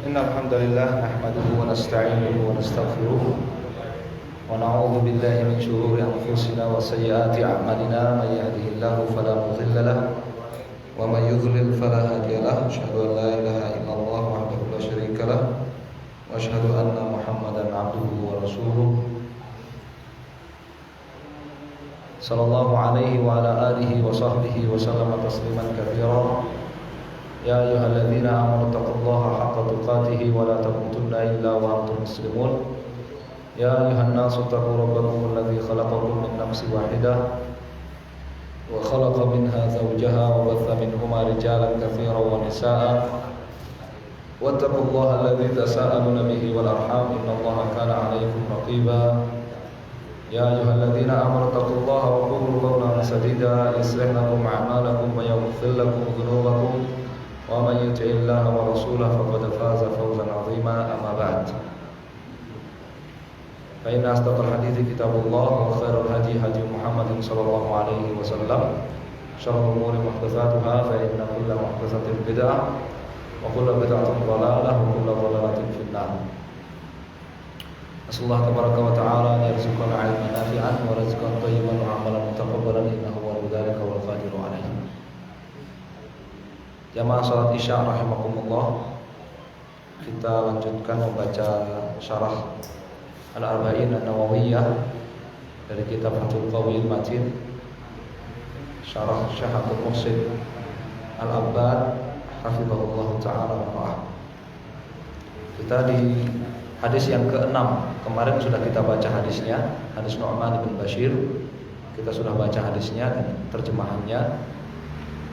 Innal hamdalillah nahmaduhu wa nasta'inuhu wa nastaghfiruh wa na'udzu billahi min shururi anfusina wa sayyiati a'malina may yahdihillahu fala mudilla lahu wa may yudlil fala hadiya lahu asyhadu an la ilaha illallah wahdahu la syarika lahu wa asyhadu anna Muhammadan 'abduhu wa rasuluh sallallahu alaihi wa ala alihi wa sahbihi wa sallama tasliman katsiran. Ya ayyuhalladzina amanu taqullaha haqqa tuqatih wa la tamutunna illa wa antum muslimun. Ya ayyuhan nasu taqu rabbakum alladzi khalaqakum min nafsin wahidah wa khalaqa minha zawjaha wa batha minhuma rijalan katsiran wa nisaa'a. Wattaqullaha alladzi tasaaluna bihi wal arham innallaha kana 'alaykum raqiba. Ya ayyuhalladzina amanu taqullaha wa qulu qawlan sadida yuslih lakum a'malakum wa yaghfir lakum dhunubakum wa man yuti'illaha wa rasulahu faqad faza fawzan 'azima. Amma ba'd. Fa inna asdaqal hadithi kitabullah wa khairul hadi hadi Muhammadin sallallahu alaihi wasallam. Syarrul umuri muhdatsatuha fa inna kulla muhdatsatin bid'ah wa kullu bid'atin dhalalah wa kullu dhalalatin finnar. Asallahu tabaraka wa ta'ala an yarzuqana 'ilman nafi'an wa rizqan thayyiban wa 'amalan mutaqabbalan innahu waliyyu dzalika wal qadiru 'alaihi. Jamaah salat Isya rahimakumullah, kita lanjutkan membaca syarah Al-Arba'in An-Nawawiyah dari kitab Fathul Qawiyil Matin, syarah Syekh Abdul Muhsin Al-Abbad hafizahullah ta'ala wa ra'ah. Kita di hadis yang ke-6. Kemarin sudah kita baca hadisnya, hadis Nu'man bin Bashir. Kita sudah baca hadisnya dan terjemahannya.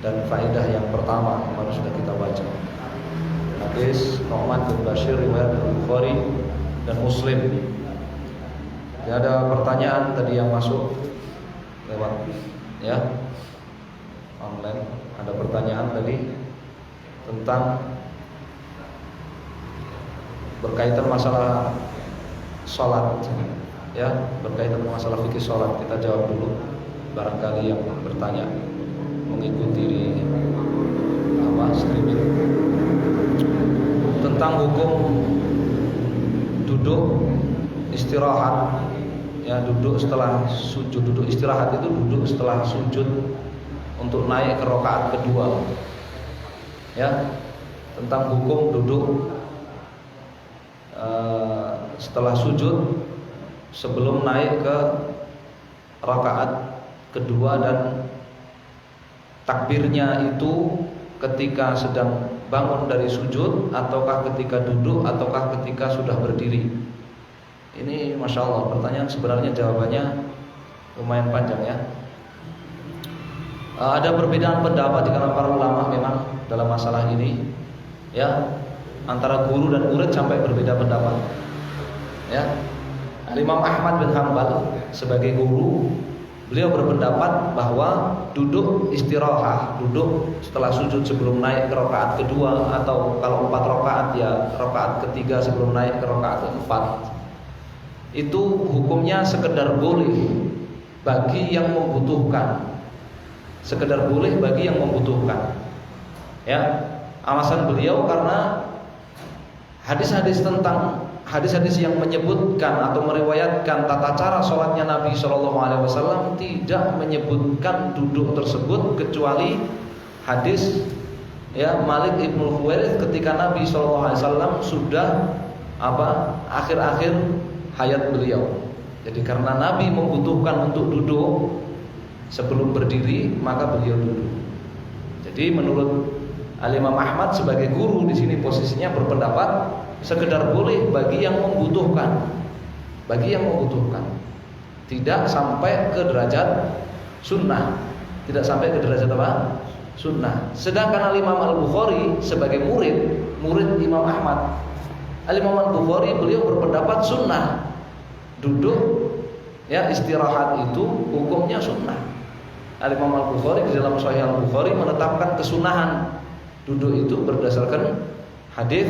Dan faedah yang pertama kemarin sudah kita baca. Hadis Nu'man bin Bashir riwayat Bukhari dan Muslim. Ya, ada pertanyaan tadi yang masuk lewat ya online. Ada pertanyaan tadi tentang berkaitan masalah sholat, ya, berkaitan masalah fikih sholat. Kita jawab dulu, barangkali yang bertanya mengikuti di streaming tentang hukum duduk istirahat, ya, duduk setelah sujud. Duduk istirahat itu duduk setelah sujud untuk naik ke rakaat kedua, ya, tentang hukum duduk setelah sujud sebelum naik ke rakaat kedua, dan takbirnya itu ketika sedang bangun dari sujud, ataukah ketika duduk, ataukah ketika sudah berdiri. Ini Masya Allah pertanyaan, sebenarnya jawabannya lumayan panjang, ya. Ada perbedaan pendapat di kalangan para ulama memang dalam masalah ini, ya, antara guru dan murid sampai berbeda pendapat, ya. Imam Ahmad bin Hanbal sebagai guru, beliau berpendapat bahwa duduk istirahat, duduk setelah sujud sebelum naik ke rakaat kedua, atau kalau 4 rakaat ya rakaat ketiga sebelum naik ke rakaat keempat, itu hukumnya sekedar boleh bagi yang membutuhkan. Sekedar boleh bagi yang membutuhkan, ya. Alasan beliau karena hadis-hadis yang menyebutkan atau meriwayatkan tata cara sholatnya Nabi SAW tidak menyebutkan duduk tersebut, kecuali hadis, ya, Malik ibn Huwairits ketika Nabi SAW sudah akhir-akhir hayat beliau. Jadi karena Nabi membutuhkan untuk duduk sebelum berdiri, maka beliau duduk. Jadi menurut Al-Imam Ahmad sebagai guru di sini posisinya berpendapat sekedar boleh bagi yang membutuhkan, tidak sampai ke derajat sunnah, tidak sampai ke derajat apa? Sunnah. Sedangkan Al-Imam Al-Bukhari sebagai murid Imam Ahmad, Al-Imam Al-Bukhari beliau berpendapat sunnah. Duduk, ya, istirahat itu hukumnya sunnah. Al-Imam Al-Bukhari di dalam Sahih Al-Bukhari menetapkan kesunahan duduk itu berdasarkan hadis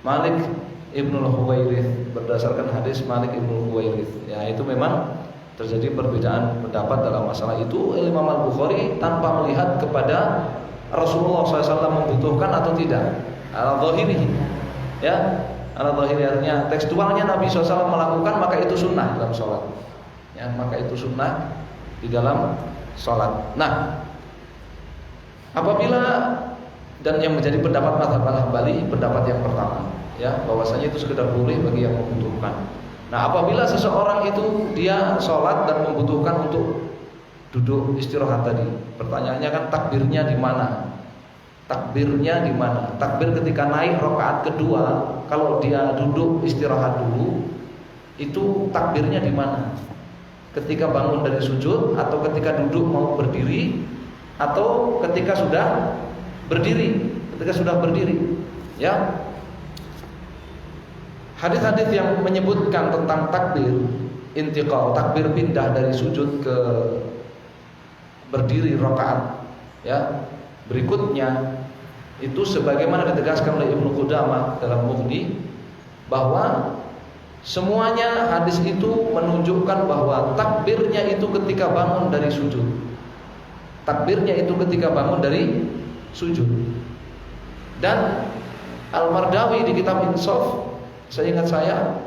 Malik Ibnu Huwairits, berdasarkan hadis Malik Ibnu Huwairits. Ya, itu memang terjadi perbedaan pendapat dalam masalah itu. Imam Al-Bukhari tanpa melihat kepada Rasulullah SAW membutuhkan atau tidak, al-zahiri, Ya, ala zahirnya tekstualnya Nabi SAW melakukan, maka itu sunnah dalam sholat. Ya, maka itu sunnah di dalam sholat. Nah, apabila dan yang menjadi pendapat mazhab Al-Hambali, pendapat yang pertama, ya, bahwasanya itu sekedar boleh bagi yang membutuhkan. Nah, apabila seseorang itu dia sholat dan membutuhkan untuk duduk istirahat tadi, pertanyaannya kan takbirnya di mana? Takbirnya di mana? Takbir ketika naik rakaat kedua, kalau dia duduk istirahat dulu, itu takbirnya di mana? Ketika bangun dari sujud, atau ketika duduk mau berdiri, atau ketika sudah berdiri? Ketika sudah berdiri, ya. Hadis-hadis yang menyebutkan tentang takbir intiqal, takbir pindah dari sujud ke berdiri rakaat, ya. Berikutnya itu sebagaimana ditegaskan oleh Ibnu Qudamah dalam Mughni, bahwa semuanya hadis itu menunjukkan bahwa takbirnya itu ketika bangun dari sujud. Takbirnya itu ketika bangun dari sujud. Dan Al-Mardawi di kitab Insaf, seingat saya,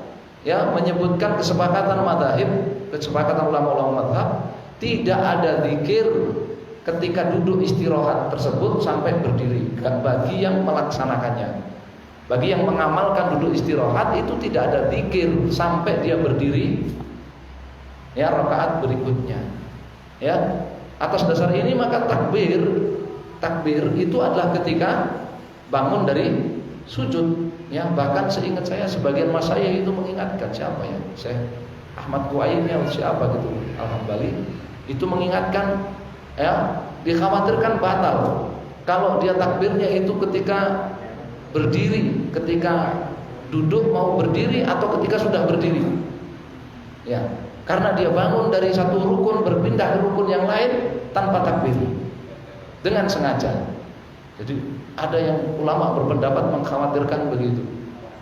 ya, menyebutkan kesepakatan madzhab, kesepakatan ulama-ulama mazhab, tidak ada zikir ketika duduk istirahat tersebut sampai berdiri bagi yang melaksanakannya. Bagi yang mengamalkan duduk istirahat itu tidak ada zikir sampai dia berdiri, ya, rakaat berikutnya. Ya, atas dasar ini maka takbir itu adalah ketika bangun dari sujud. Ya, bahkan seingat saya sebagian masyayikh itu mengingatkan, siapa ya, Syekh Ahmad Kuwaini atau siapa gitu, Al-Hambali, itu mengingatkan, ya, dikhawatirkan batal kalau dia takbirnya itu ketika berdiri, ketika duduk mau berdiri, atau ketika sudah berdiri. Ya, karena dia bangun dari satu rukun berpindah ke rukun yang lain tanpa takbir dengan sengaja. Jadi ada yang ulama berpendapat mengkhawatirkan begitu.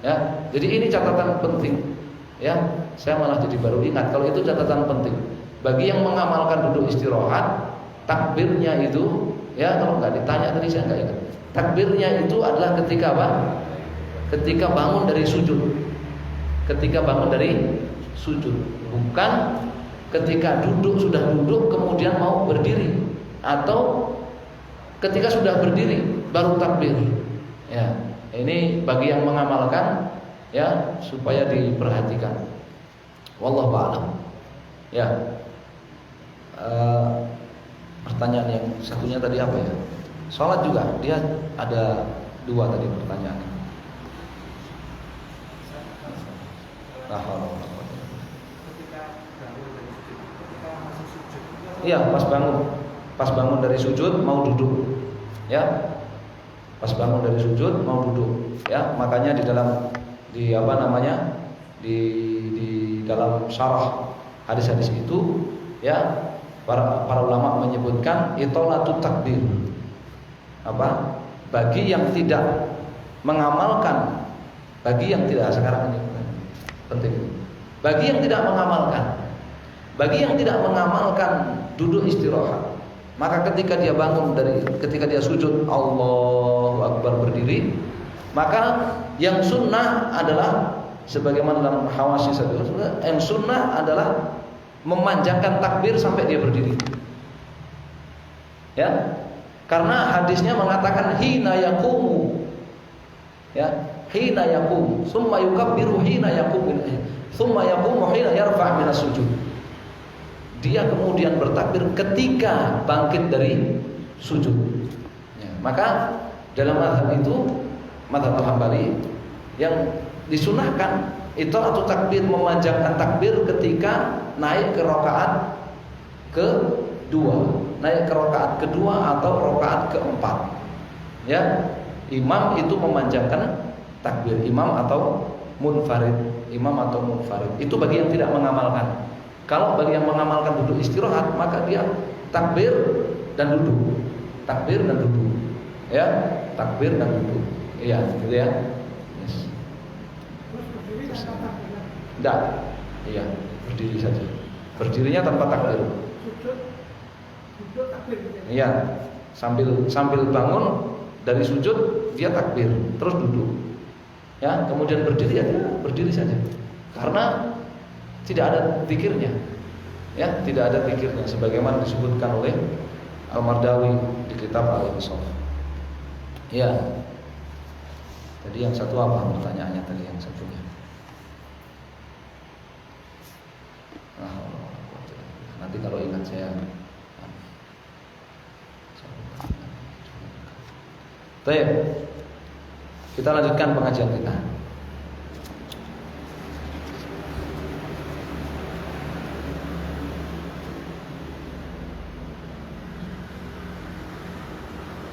Ya, jadi ini catatan penting. Ya, saya malah jadi baru ingat kalau itu catatan penting. Bagi yang mengamalkan duduk istirahat, takbirnya itu, ya, kalau nggak ditanya tadi saya nggak ingat. Takbirnya itu adalah ketika apa? Ketika bangun dari sujud. Ketika bangun dari sujud, bukan ketika duduk, sudah duduk kemudian mau berdiri, atau ketika sudah berdiri baru takbir. Ya, ini bagi yang mengamalkan, ya, supaya diperhatikan. Wallahu a'lam. Ya. Pertanyaan yang satunya tadi apa ya? Sholat juga, dia ada dua tadi pertanyaannya. Iya, pas bangun dari sujud mau duduk, ya, pas bangun dari sujud mau duduk, ya. Makanya di dalam syarah hadis-hadis itu, ya, para ulama menyebutkan itolatut takbir. Apa? Bagi yang tidak mengamalkan, sekarang ini penting. Bagi yang tidak mengamalkan duduk istirahat, maka ketika dia bangun ketika dia sujud Allahu Akbar berdiri, maka yang sunnah adalah sebagaimana dalam Hawasi yang sunnah adalah memanjangkan takbir sampai dia berdiri. Ya. Karena hadisnya mengatakan hina yaqumu. Ya, hina yaqumu, summa yukabbiru hina yaqumu, summa yaqumu hina yarfa' minas sujud. Dia kemudian bertakbir ketika bangkit dari sujud. Ya, maka dalam mazhab itu, mazhab Al-Hambali, yang disunahkan itu atau takbir, memanjangkan takbir ketika naik ke rakaat kedua, atau rakaat keempat. Ya, imam itu memanjangkan takbir, imam atau munfarid. Itu bagi yang tidak mengamalkan. Kalau bagi yang mengamalkan duduk istirahat, maka dia takbir dan duduk. Ya, takbir dan duduk. Iya, gitu ya. Yes. Enggak. Iya, berdiri saja. Berdirinya tanpa takbir. Iya, sambil bangun dari sujud dia takbir, terus duduk. Ya, kemudian berdiri ya berdiri saja. Karena tidak ada zikirnya. Ya, tidak ada zikirnya sebagaimana disebutkan oleh Al-Mardawi di kitab Al-Insaf. Ya. Jadi yang satu apa pertanyaannya tadi yang satunya? Nanti kalau ingat saya. Baik. Kita lanjutkan pengajian kita.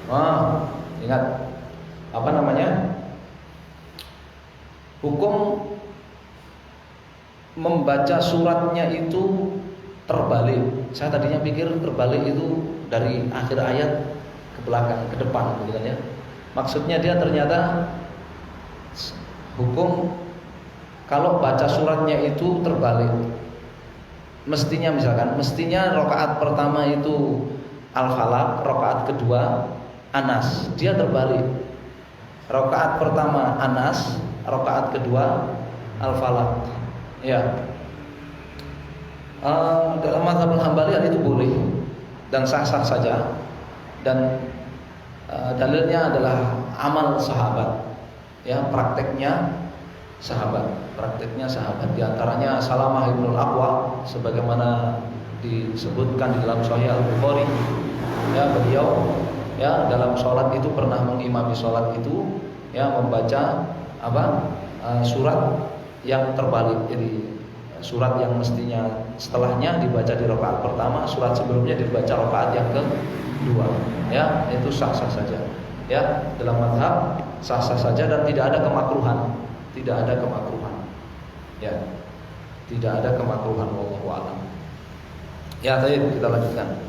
Wah, ingat apa namanya? Hukum membaca suratnya itu terbalik. Saya tadinya pikir terbalik itu dari akhir ayat ke belakang, ke depan, gitu kan ya. Maksudnya dia ternyata hukum kalau baca suratnya itu terbalik. Mestinya rakaat pertama itu Al-Falaq, rakaat kedua Anas. Dia terbalik. Rakaat pertama Anas, rakaat kedua Al-Falaq. Ya. Dalam mazhab Hambali itu boleh dan sah-sah saja. Dan dalilnya adalah amal sahabat. Ya, prakteknya sahabat. Di antaranya Salamah ibnul Aqwa sebagaimana disebutkan di dalam Sahih Al-Bukhari. Ya, beliau ya dalam sholat itu pernah mengimami sholat itu ya membaca surat yang terbalik. Jadi surat yang mestinya setelahnya dibaca di rakaat pertama, surat sebelumnya dibaca rakaat yang kedua. Ya, itu sah-sah saja. Ya, dalam mazhab sah-sah saja dan tidak ada kemakruhan. Ya. Tidak ada kemakruhan wallahu a'lam. Ya, tadi kita lanjutkan.